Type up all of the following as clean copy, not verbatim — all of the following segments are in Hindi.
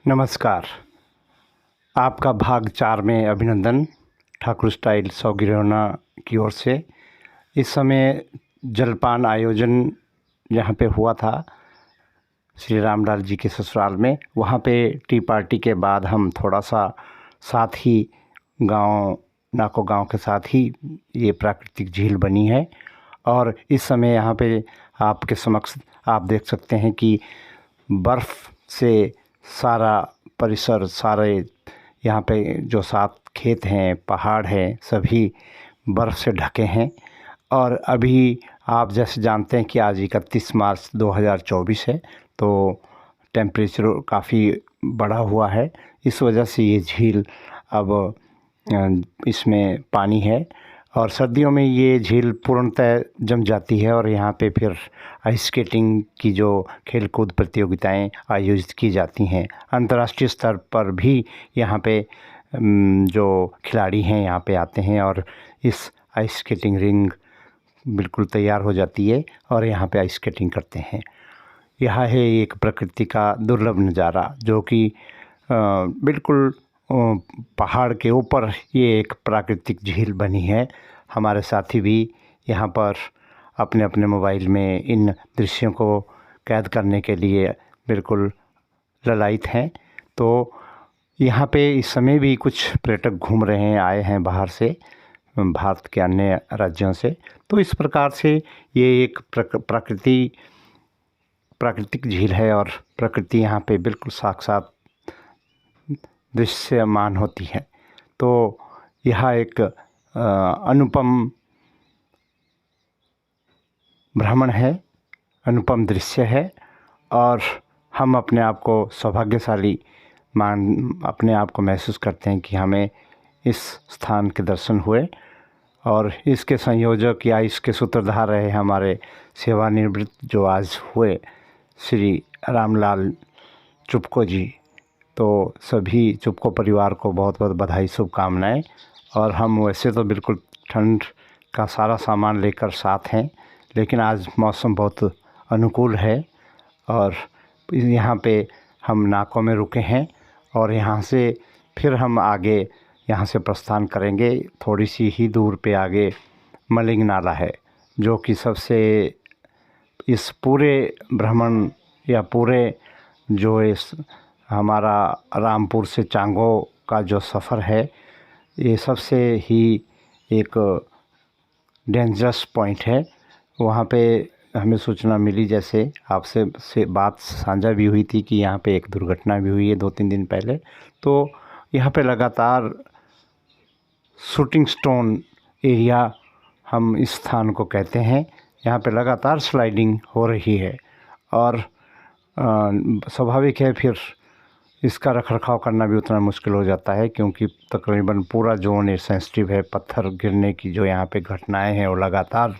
नमस्कार। आपका भाग 4 में अभिनंदन ठाकुर स्टाइल सौगिरौना की ओर से। इस समय जलपान आयोजन यहाँ पे हुआ था श्री रामलाल जी के ससुराल में। वहाँ पे टी पार्टी के बाद हम थोड़ा सा साथ ही गांव नाको गांव के साथ ही ये प्राकृतिक झील बनी है और इस समय यहाँ पे आपके समक्ष आप देख सकते हैं कि बर्फ़ से सारा परिसर, सारे यहाँ पे जो 7 खेत हैं, पहाड़ हैं, सभी बर्फ़ से ढके हैं। और अभी आप जैसे जानते हैं कि आज 31 मार्च 2024 है, तो टेम्परेचर काफ़ी बढ़ा हुआ है। इस वजह से ये झील अब इसमें पानी है और सर्दियों में ये झील पूर्णतः जम जाती है और यहाँ पे फिर आइस स्केटिंग की जो खेल-कूद प्रतियोगिताएं आयोजित की जाती हैं। अंतर्राष्ट्रीय स्तर पर भी यहाँ पे जो खिलाड़ी हैं यहाँ पे आते हैं और इस आइस स्केटिंग रिंग बिल्कुल तैयार हो जाती है और यहाँ पे आइस स्केटिंग करते हैं। यह है एक प्रकृति का दुर्लभ नज़ारा जो कि बिल्कुल पहाड़ के ऊपर ये एक प्राकृतिक झील बनी है। हमारे साथी भी यहाँ पर अपने अपने मोबाइल में इन दृश्यों को कैद करने के लिए बिल्कुल ललायित हैं। तो यहाँ पे इस समय भी कुछ पर्यटक घूम रहे हैं, आए हैं बाहर से, भारत के अन्य राज्यों से। तो इस प्रकार से ये एक प्राकृतिक झील है और प्रकृति यहाँ पे बिल्कुल साक्षात दृश्यमान होती है। तो यह एक अनुपम भ्रमण है, अनुपम दृश्य है और हम अपने आप को सौभाग्यशाली अपने आप को महसूस करते हैं कि हमें इस स्थान के दर्शन हुए। और इसके संयोजक या इसके सूत्रधार रहे हमारे सेवानिवृत्त जो आज हुए श्री रामलाल चुपको जी। तो सभी चुपको परिवार को बहुत बहुत बधाई, शुभकामनाएं। और हम वैसे तो बिल्कुल ठंड का सारा सामान लेकर साथ हैं, लेकिन आज मौसम बहुत अनुकूल है और यहाँ पे हम नाकों में रुके हैं और यहाँ से फिर हम आगे यहाँ से प्रस्थान करेंगे। थोड़ी सी ही दूर पे आगे मलिंग नाला है जो कि सबसे इस पूरे भ्रमण या पूरे जो इस हमारा रामपुर से चांगो का जो सफ़र है, ये सबसे ही एक डेंजरस पॉइंट है। वहाँ पे हमें सूचना मिली, जैसे आपसे बात साझा भी हुई थी कि यहाँ पे एक दुर्घटना भी हुई है 2-3 दिन पहले। तो यहाँ पे लगातार शूटिंग स्टोन एरिया हम इस स्थान को कहते हैं, यहाँ पे लगातार स्लाइडिंग हो रही है और स्वाभाविक है फिर इसका रखरखाव करना भी उतना मुश्किल हो जाता है क्योंकि तकरीबन पूरा जोन ये सेंसिटिव है। पत्थर गिरने की जो यहाँ पे घटनाएं हैं वो लगातार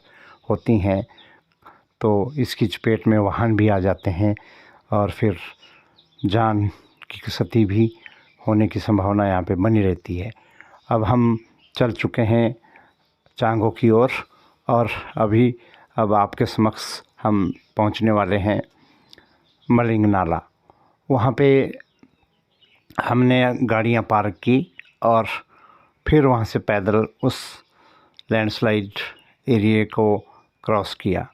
होती हैं, तो इसकी चपेट में वाहन भी आ जाते हैं और फिर जान की क्षति भी होने की संभावना यहाँ पे बनी रहती है। अब हम चल चुके हैं चांगो की ओर और अब आपके समक्ष हम पहुँचने वाले हैं मलिंग नाला। वहाँ पे हमने गाड़ियाँ पार्क की और फिर वहाँ से पैदल उस लैंडस्लाइड एरिया को क्रॉस किया।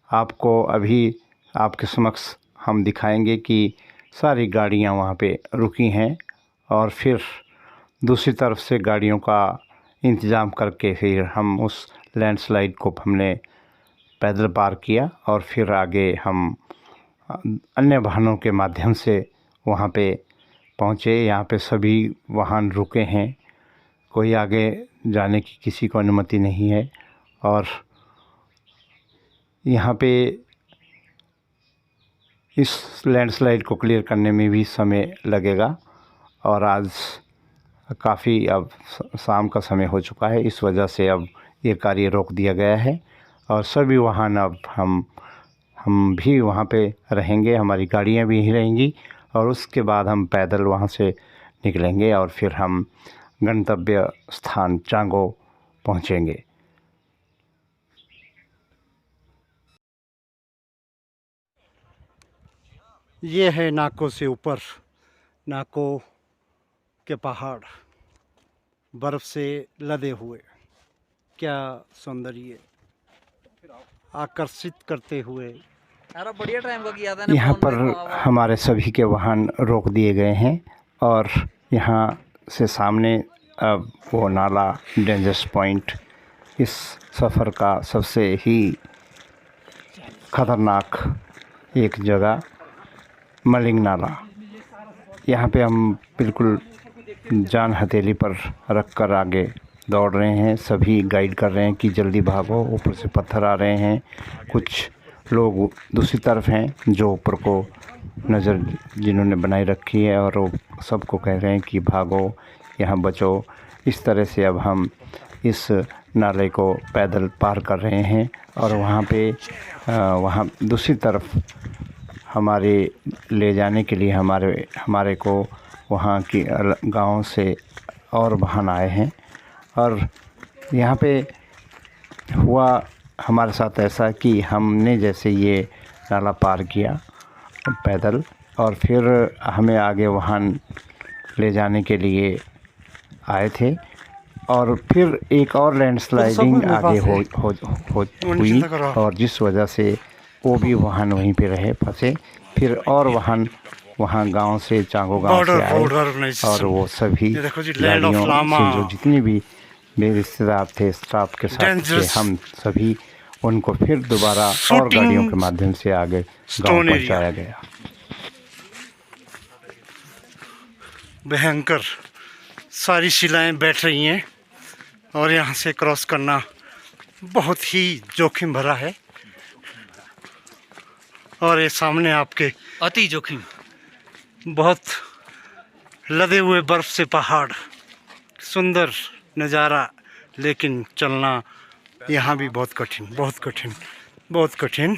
आपको अभी आपके समक्ष हम दिखाएंगे कि सारी गाड़ियाँ वहाँ पे रुकी हैं और फिर दूसरी तरफ से गाड़ियों का इंतज़ाम करके फिर हम उस लैंडस्लाइड को हमने पैदल पार किया और फिर आगे हम अन्य वाहनों के माध्यम से वहाँ पे पहुँचे। यहाँ पे सभी वाहन रुके हैं, कोई आगे जाने की किसी को अनुमति नहीं है और यहाँ पे इस लैंडस्लाइड को क्लियर करने में भी समय लगेगा और आज काफ़ी अब शाम का समय हो चुका है, इस वजह से अब ये कार्य रोक दिया गया है और सभी वाहन अब हम भी वहाँ पे रहेंगे, हमारी गाड़ियाँ भी यहीं रहेंगी और उसके बाद हम पैदल वहाँ से निकलेंगे और फिर हम गंतव्य स्थान चांगो पहुँचेंगे। ये है नाकों से ऊपर नाको के पहाड़ बर्फ़ से लदे हुए, क्या सौंदर्य आकर्षित करते हुए। बढ़िया टाइम का किया था यहाँ पर हमारे सभी के वाहन रोक दिए गए हैं और यहाँ से सामने अब वो नाला डेंजरस पॉइंट, इस सफ़र का सबसे ही ख़तरनाक एक जगह मलिंग नाला। यहाँ पे हम बिल्कुल जान हथेली पर रख कर आगे दौड़ रहे हैं। सभी गाइड कर रहे हैं कि जल्दी भागो, ऊपर से पत्थर आ रहे हैं। कुछ लोग दूसरी तरफ हैं जो ऊपर को नज़र जिन्होंने बनाई रखी है और वो सबको कह रहे हैं कि भागो, यहाँ बचो। इस तरह से अब हम इस नाले को पैदल पार कर रहे हैं और वहाँ दूसरी तरफ हमारे ले जाने के लिए हमारे को वहाँ की गाँव से और वाहन आए हैं। और यहाँ पे हुआ हमारे साथ ऐसा कि हमने जैसे ये नाला पार किया पैदल और फिर हमें आगे वाहन ले जाने के लिए आए थे और फिर एक और लैंडस्लाइडिंग आगे हुई और जिस वजह से वो भी वाहन वहीं पे रहे फंसे। फिर और वाहन वहाँ गांव से, चांगो गांव से आए और वो सभी गाड़ियों से जो जितनी भी मेरे रिश्तेदार थे स्टाफ के साथ थे, हम सभी उनको फिर दोबारा और गाड़ियों के माध्यम से आगे गांव पहुंचाया गया। भयंकर सारी शिलाएं बैठ रही हैं और यहाँ से क्रॉस करना बहुत ही जोखिम भरा है। और ये सामने आपके अति जोखिम, बहुत लदे हुए बर्फ़ से पहाड़, सुंदर नज़ारा, लेकिन चलना यहाँ भी बहुत कठिन, बहुत कठिन, बहुत कठिन।